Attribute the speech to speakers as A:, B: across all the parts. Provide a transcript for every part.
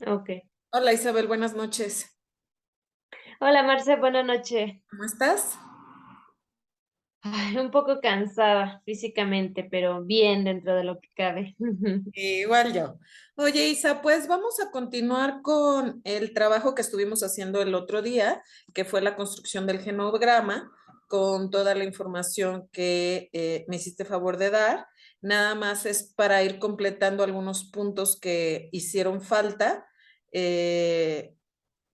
A: Okey.
B: Hola Isabel, buenas noches.
A: Hola, Marce, buena noche.
B: ¿Cómo estás?
A: Ay, un poco cansada físicamente, pero bien dentro de lo que cabe.
B: Igual yo. Oye, Isa, pues vamos a continuar con el trabajo que estuvimos haciendo el otro día, que fue la construcción del genograma, con toda la información que me hiciste favor de dar. Nada más es para ir completando algunos puntos que hicieron falta. Eh,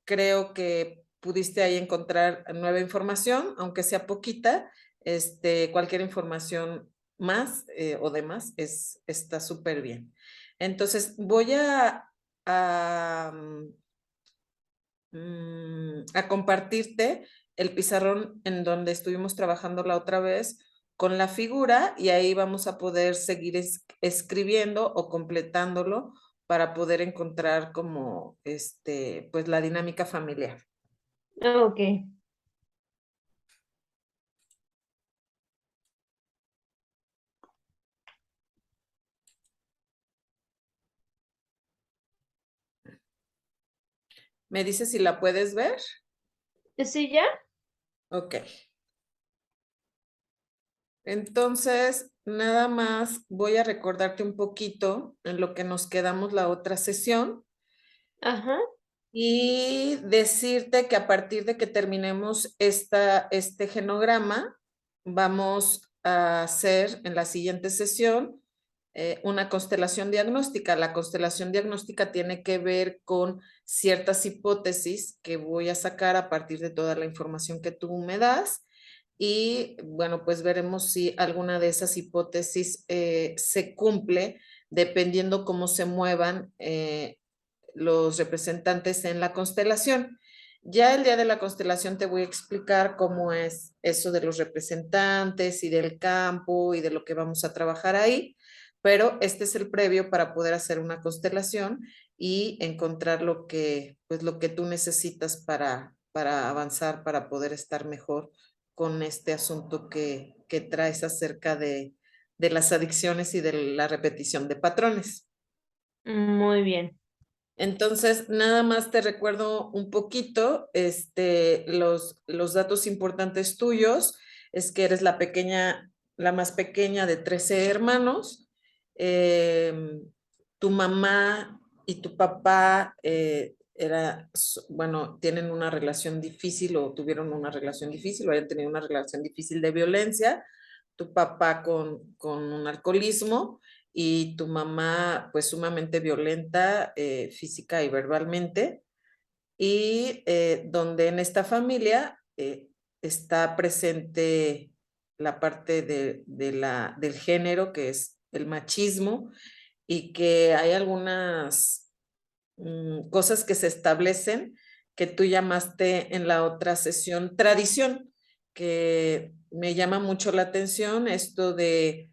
B: Creo que pudiste ahí encontrar nueva información, aunque sea poquita. Cualquier información más o demás está súper bien. Entonces, voy a, a compartirte el pizarrón en donde estuvimos trabajando la otra vez con la figura y ahí vamos a poder seguir escribiendo o completándolo para poder encontrar como pues la dinámica familiar.
A: Okey.
B: ¿Me dices si la puedes ver?
A: ¿Sí ya?
B: Ok. Entonces, nada más voy a recordarte un poquito en lo que nos quedamos la otra sesión
A: Ajá.
B: y decirte que a partir de que terminemos este genograma, vamos a hacer en la siguiente sesión una constelación diagnóstica. La constelación diagnóstica tiene que ver con ciertas hipótesis que voy a sacar a partir de toda la información que tú me das. Y bueno, pues veremos si alguna de esas hipótesis se cumple dependiendo cómo se muevan los representantes en la constelación. Ya el día de la constelación te voy a explicar cómo es eso de los representantes y del campo y de lo que vamos a trabajar ahí, pero este es el previo para poder hacer una constelación y encontrar pues lo que tú necesitas para avanzar, para poder estar mejor con este asunto que traes acerca de las adicciones y de la repetición de patrones.
A: Muy bien.
B: Entonces, nada más te recuerdo un poquito, los datos importantes tuyos es que eres la pequeña, la más pequeña de 13 hermanos. Eh, Tu mamá y tu papá bueno, tienen una relación difícil o tuvieron una relación difícil o hayan tenido una relación difícil de violencia. Tu papá con un alcoholismo y tu mamá pues sumamente violenta física y verbalmente y donde en esta familia está presente la parte del género que es el machismo y que hay algunas cosas que se establecen que tú llamaste en la otra sesión tradición, que me llama mucho la atención esto de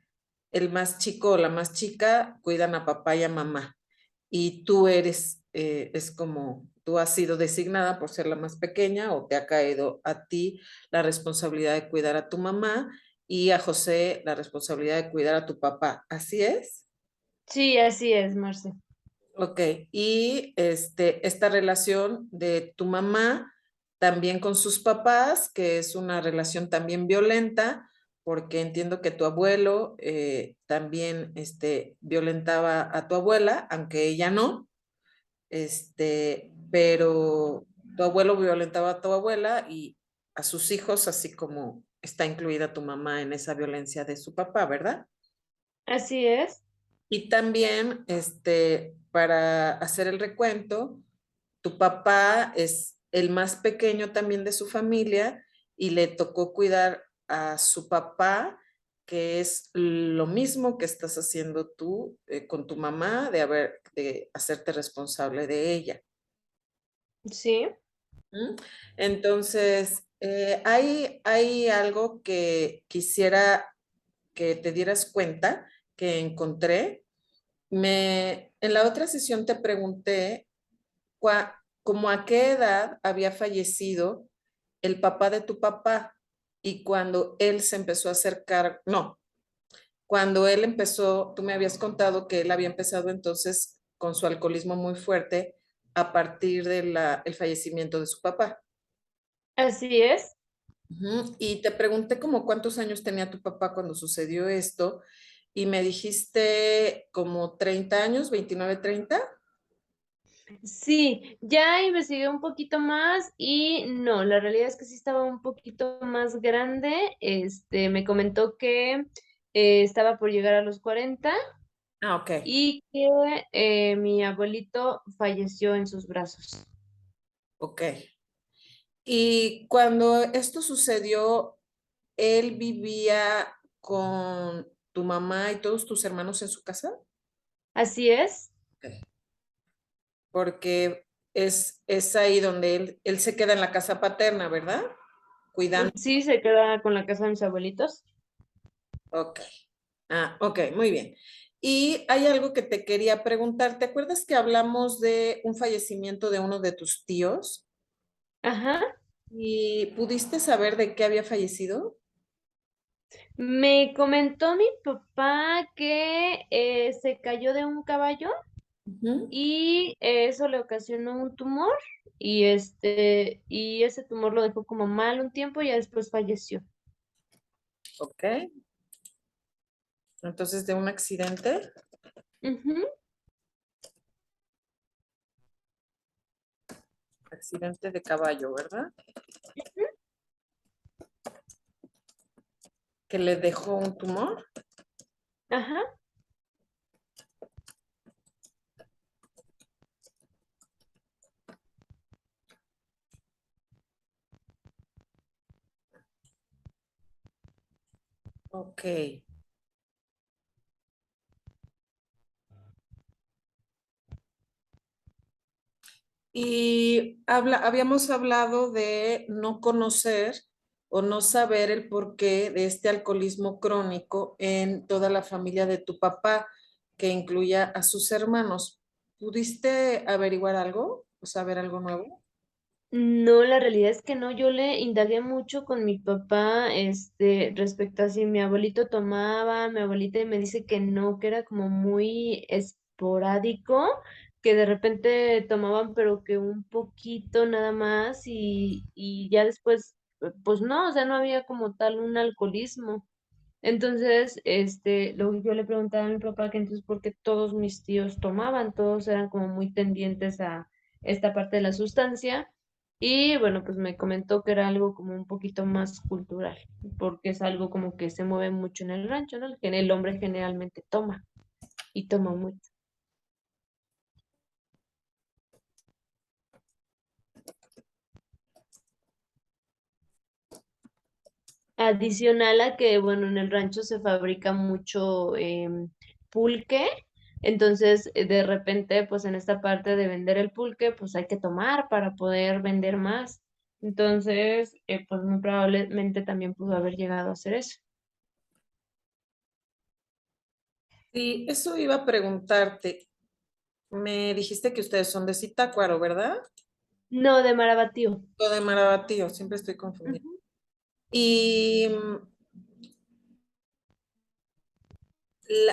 B: el más chico o la más chica cuidan a papá y a mamá y tú es como tú has sido designada por ser la más pequeña o te ha caído a ti la responsabilidad de cuidar a tu mamá y a José la responsabilidad de cuidar a tu papá. ¿Así es?
A: Sí, así es, Marce.
B: Ok, y esta relación de tu mamá también con sus papás, que es una relación también violenta, porque entiendo que tu abuelo también violentaba a tu abuela, aunque ella no, pero tu abuelo violentaba a tu abuela y a sus hijos, así como está incluida tu mamá en esa violencia de su papá, ¿verdad?
A: Así es.
B: Y también, para hacer el recuento, tu papá es el más pequeño también de su familia y le tocó cuidar a su papá, que es lo mismo que estás haciendo tú con tu mamá, de hacerte responsable de ella.
A: Sí.
B: ¿Mm? Entonces, hay algo que quisiera que te dieras cuenta que encontré. En la otra sesión te pregunté como a qué edad había fallecido el papá de tu papá y cuando él se empezó a acercar, no, cuando él empezó, tú me habías contado que él había empezado entonces con su alcoholismo muy fuerte a partir del el fallecimiento de su papá.
A: Así es.
B: Ujú. Y te pregunté como cuántos años tenía tu papá cuando sucedió esto y me dijiste como 30 años, 29, 30.
A: Sí, ya investigué un poquito más y no, la realidad es que sí estaba un poquito más grande. Me comentó que estaba por llegar a los 40
B: Ah, ok,
A: y que mi abuelito falleció en sus brazos.
B: ok. Y cuando esto sucedió, ¿él vivía con tu mamá y todos tus hermanos en su casa?
A: Así es.
B: Ok. Porque es ahí donde él se queda en la casa paterna, ¿verdad? Cuidando.
A: Sí, se queda con la casa de mis abuelitos.
B: Ok. Ah, ok, muy bien. Y hay algo que te quería preguntar. ¿Te acuerdas que hablamos de un fallecimiento de uno de tus tíos?
A: Ajá.
B: ¿Y pudiste saber de qué había fallecido?
A: Me comentó mi papá que se cayó de un caballo
B: Ujú.
A: y eso le ocasionó un tumor y ese tumor lo dejó como mal un tiempo y ya después falleció.
B: Ok. Entonces, de un accidente,
A: Ujú.
B: accidente de caballo, ¿verdad? Que le dejó un tumor.
A: Ajá.
B: Ok. Y habíamos hablado de no conocer o no saber el porqué de este alcoholismo crónico en toda la familia de tu papá, que incluya a sus hermanos. ¿Pudiste averiguar algo o saber algo nuevo?
A: No, la realidad es que no. Yo le indagué mucho con mi papá, respecto a si mi abuelito tomaba, mi abuelita y me dice que no, que era como muy esporádico, que de repente tomaban, pero que un poquito nada más y ya después, pues no, o sea, no había como tal un alcoholismo. Entonces, yo le preguntaba a mi papá que entonces por qué todos mis tíos tomaban, todos eran como muy tendientes a esta parte de la sustancia. Y bueno, pues me comentó que era algo como un poquito más cultural, porque es algo como que se mueve mucho en el rancho, ¿no? El hombre generalmente toma y toma mucho. Adicional a que, bueno, en el rancho se fabrica mucho pulque, entonces de repente, pues en esta parte de vender el pulque, pues hay que tomar para poder vender más. Entonces, pues muy probablemente también pudo haber llegado a hacer eso.
B: Sí, eso iba a preguntarte. Me dijiste que ustedes son de Zitácuaro, ¿verdad?
A: No, de Marabatío.
B: O de Marabatío, siempre estoy confundida.
A: Ujú.
B: Y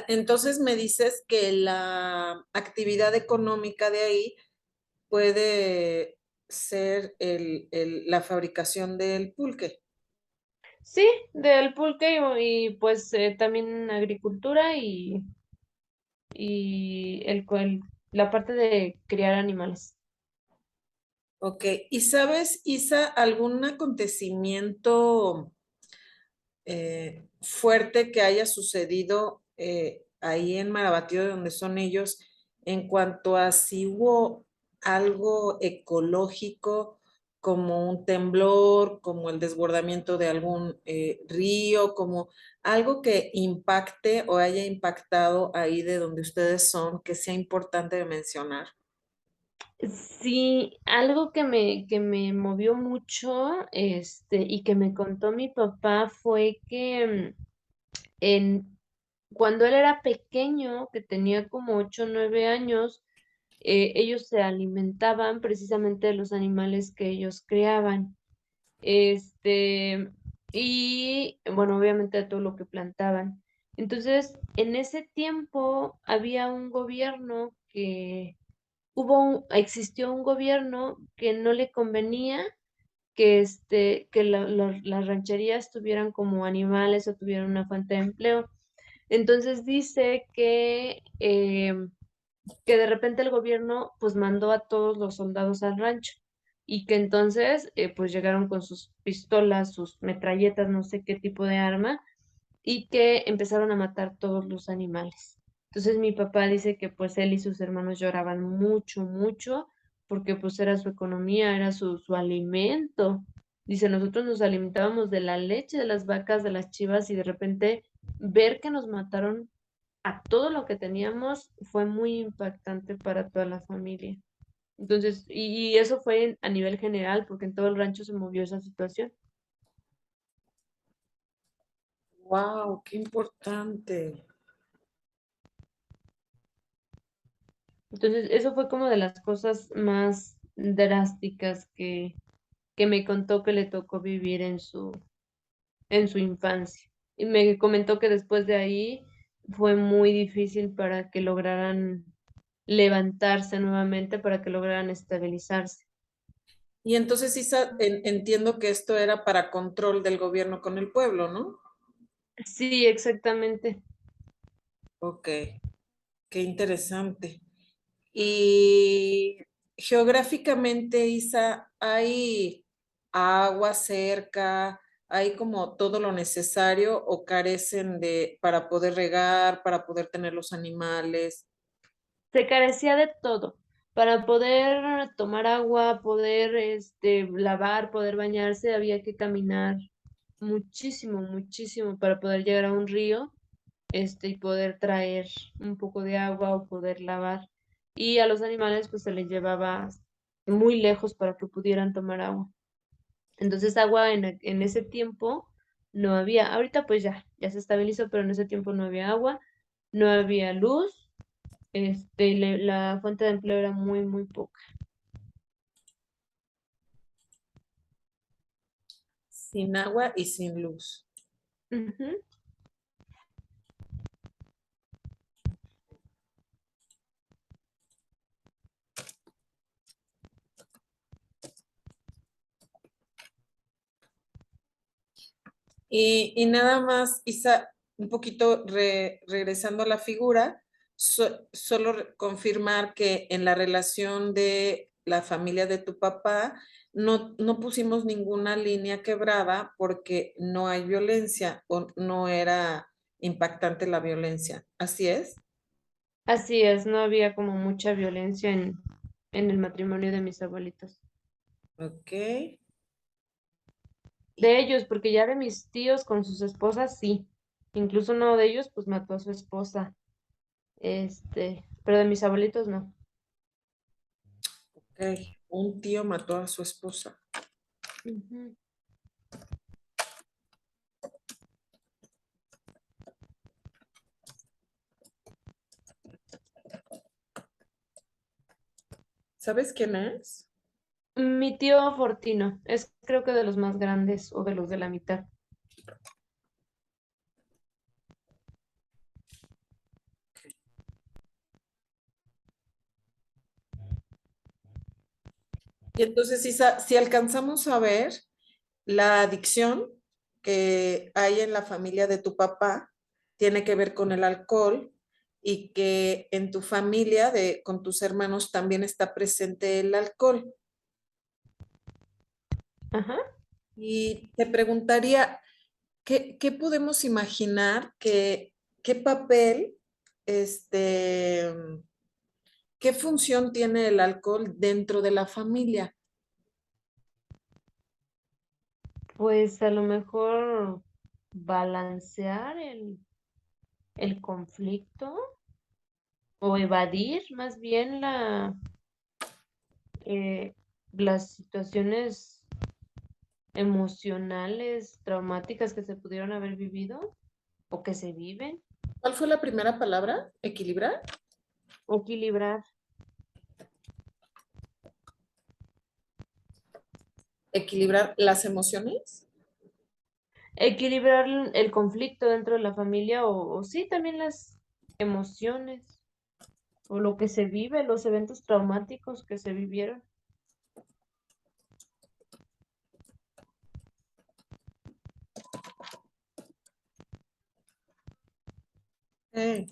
B: entonces me dices que la actividad económica de ahí puede ser la fabricación del pulque.
A: Sí, del pulque pues también agricultura y la parte de criar animales.
B: Ok, ¿y sabes, Isa, algún acontecimiento fuerte que haya sucedido ahí en Marabatío, de donde son ellos, en cuanto a si hubo algo ecológico, como un temblor, como el desbordamiento de algún río, como algo que impacte o haya impactado ahí de donde ustedes son, que sea importante de mencionar?
A: Sí, algo que me movió mucho, y que me contó mi papá fue que cuando él era pequeño, que tenía como 8 o 9 años, ellos se alimentaban precisamente de los animales que ellos criaban. Este, y bueno, obviamente de todo lo que plantaban. Entonces, en ese tiempo había un gobierno existió un gobierno que no le convenía que, que las rancherías tuvieran como animales o tuvieran una fuente de empleo. Entonces dice que de repente el gobierno pues mandó a todos los soldados al rancho y que entonces pues llegaron con sus pistolas, sus metralletas, no sé qué tipo de arma y que empezaron a matar todos los animales. Entonces mi papá dice que pues él y sus hermanos lloraban mucho, mucho, porque pues era su economía, era su alimento. Dice, nosotros nos alimentábamos de la leche de las vacas, de las chivas y de repente ver que nos mataron a todo lo que teníamos fue muy impactante para toda la familia. Entonces, y eso fue a nivel general, porque en todo el rancho se movió esa situación.
B: Wow, qué importante.
A: Entonces, eso fue como de las cosas más drásticas que me contó que le tocó vivir en su infancia. Y me comentó que después de ahí fue muy difícil para que lograran levantarse nuevamente, para que lograran estabilizarse.
B: Y entonces, Isa, entiendo que esto era para control del gobierno con el pueblo, ¿no?
A: Sí, exactamente.
B: Ok, qué interesante. Y geográficamente, Isa, ¿hay agua cerca? ¿Hay como todo lo necesario o carecen de para poder regar, para poder tener los animales?
A: Se carecía de todo. Para poder tomar agua, poder lavar, poder bañarse, había que caminar muchísimo, muchísimo para poder llegar a un río, y poder traer un poco de agua o poder lavar. Y a los animales pues se les llevaba muy lejos para que pudieran tomar agua. Entonces agua en ese tiempo no había. Ahorita pues ya se estabilizó, pero en ese tiempo no había agua, no había luz, la fuente de empleo era muy, muy poca.
B: Sin agua y sin luz.
A: Ujú.
B: Y nada más, Isa, un poquito regresando a la figura, solo confirmar que en la relación de la familia de tu papá no pusimos ninguna línea quebrada porque no hay violencia o no era impactante la violencia. ¿Así es?
A: Así es, no había como mucha violencia en el matrimonio de mis abuelitos.
B: Ok.
A: De ellos, porque ya de mis tíos con sus esposas, sí. Incluso uno de ellos, pues mató a su esposa. Pero de mis abuelitos no.
B: Ok. Un tío mató a su esposa.
A: Ujú.
B: ¿Sabes quién es?
A: Mi tío Fortino es creo que de los más grandes o de los de la mitad.
B: Y entonces, Isa, si alcanzamos a ver la adicción que hay en la familia de tu papá, tiene que ver con el alcohol y que en tu familia, con tus hermanos, también está presente el alcohol.
A: Ajá.
B: Y te preguntaría, ¿qué podemos imaginar qué papel, este, qué función tiene el alcohol dentro de la familia?
A: Pues a lo mejor balancear el conflicto o evadir más bien eh, las situaciones emocionales, traumáticas que se pudieron haber vivido o que se viven,
B: ¿Cuál fue la primera palabra? ¿Equilibrar?
A: o equilibrar,
B: ¿Equilibrar las emociones?
A: equilibrar el conflicto dentro de la familia o sí, también las emociones. o lo que se vive, los eventos traumáticos que se vivieron.
B: Ok.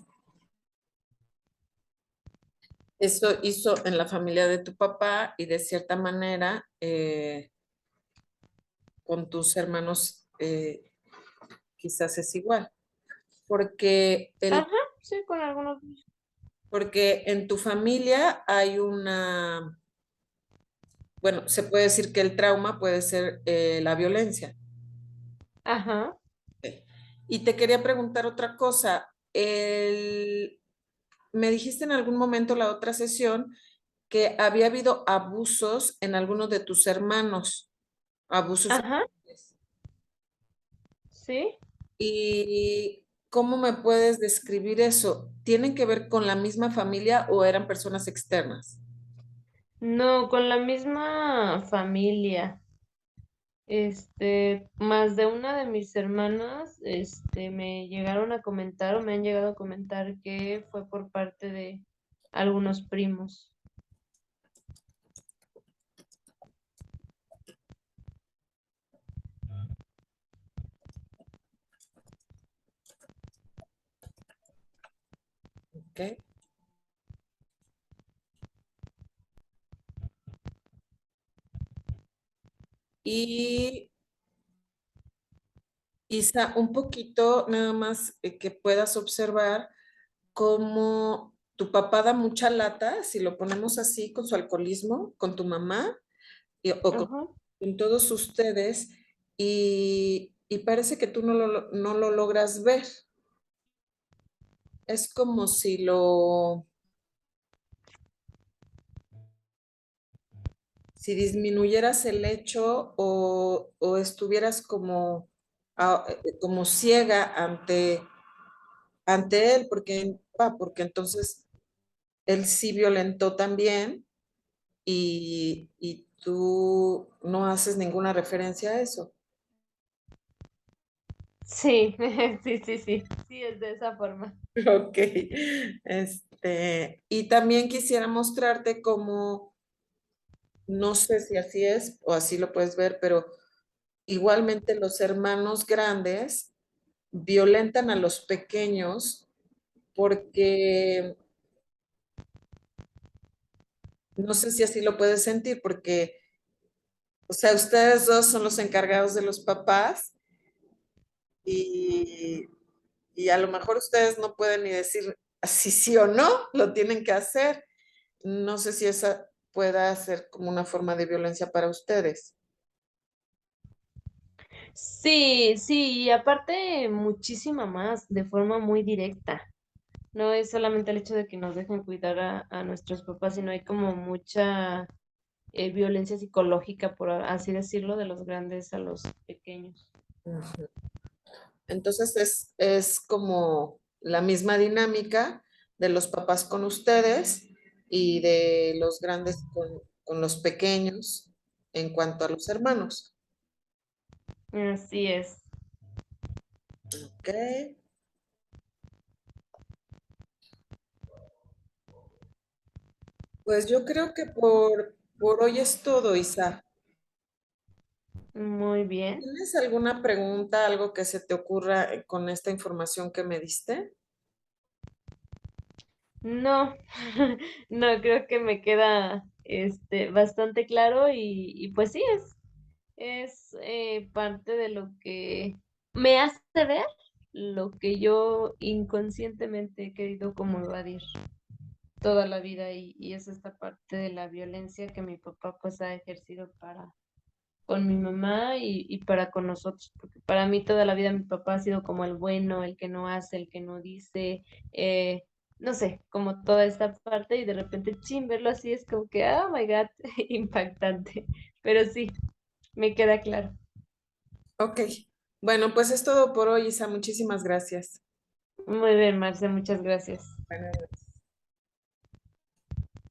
B: Eso hizo en la familia de tu papá y de cierta manera con tus hermanos quizás es igual, porque,
A: Ajá, sí, con algunos.
B: porque en tu familia hay una, bueno, se puede decir que el trauma puede ser la violencia.
A: Ajá,
B: Ok. Y te quería preguntar otra cosa. Me dijiste en algún momento la otra sesión que había habido abusos en algunos de tus hermanos, abusos
A: ajá,
B: sexuales.
A: sí.
B: ¿Y cómo me puedes describir eso? ¿Tienen que ver con la misma familia o eran personas externas?
A: No, con la misma familia. Más de una de mis hermanas, me llegaron a comentar o me han llegado a comentar que fue por parte de algunos primos.
B: ¿Ok? Y Isa, un poquito nada más que puedas observar cómo tu papá da mucha lata, si lo ponemos así, con su alcoholismo, con tu mamá o
A: Ajá.
B: con todos ustedes, y parece que tú no lo logras ver. Es como si si disminuyeras el hecho o estuvieras como, como ciega ante él, porque entonces él sí violentó también y tú no haces ninguna referencia a eso.
A: Sí, sí, sí, sí. Sí, es de esa forma.
B: Ok. Y también quisiera mostrarte cómo, no sé si así es o así lo puedes ver, pero igualmente los hermanos grandes violentan a los pequeños porque, no sé si así lo puedes sentir, porque, o sea, ustedes dos son los encargados de los papás y, y a lo mejor ustedes no pueden ni decir si sí o no, lo tienen que hacer. No sé si esa pueda ser como una forma de violencia para ustedes.
A: Sí, sí, y aparte muchísima más, de forma muy directa. No es solamente el hecho de que nos dejen cuidar a nuestros papás, sino hay como mucha violencia psicológica, por así decirlo, de los grandes a los pequeños.
B: Ujú. Entonces es como la misma dinámica de los papás con ustedes y de los grandes con los pequeños en cuanto a los hermanos.
A: Así es.
B: Ok, pues yo creo que por hoy es todo, Isa.
A: Muy bien.
B: ¿Tienes alguna pregunta, algo que se te ocurra con esta información que me diste?
A: No, no, creo que me queda bastante claro y pues sí, es parte de lo que me hace ver lo que yo inconscientemente he querido como evadir toda la vida y es esta parte de la violencia que mi papá pues ha ejercido para con mi mamá y para con nosotros, porque para mí toda la vida mi papá ha sido como el bueno, el que no hace, el que no dice, eh, no sé, como toda esta parte y de repente, chin, verlo así es como que, oh my God, impactante, pero sí, me queda claro.
B: Ok, bueno, pues es todo por hoy, Isa. Muchísimas gracias.
A: Muy bien, Marce, muchas gracias.
B: Buenas noches.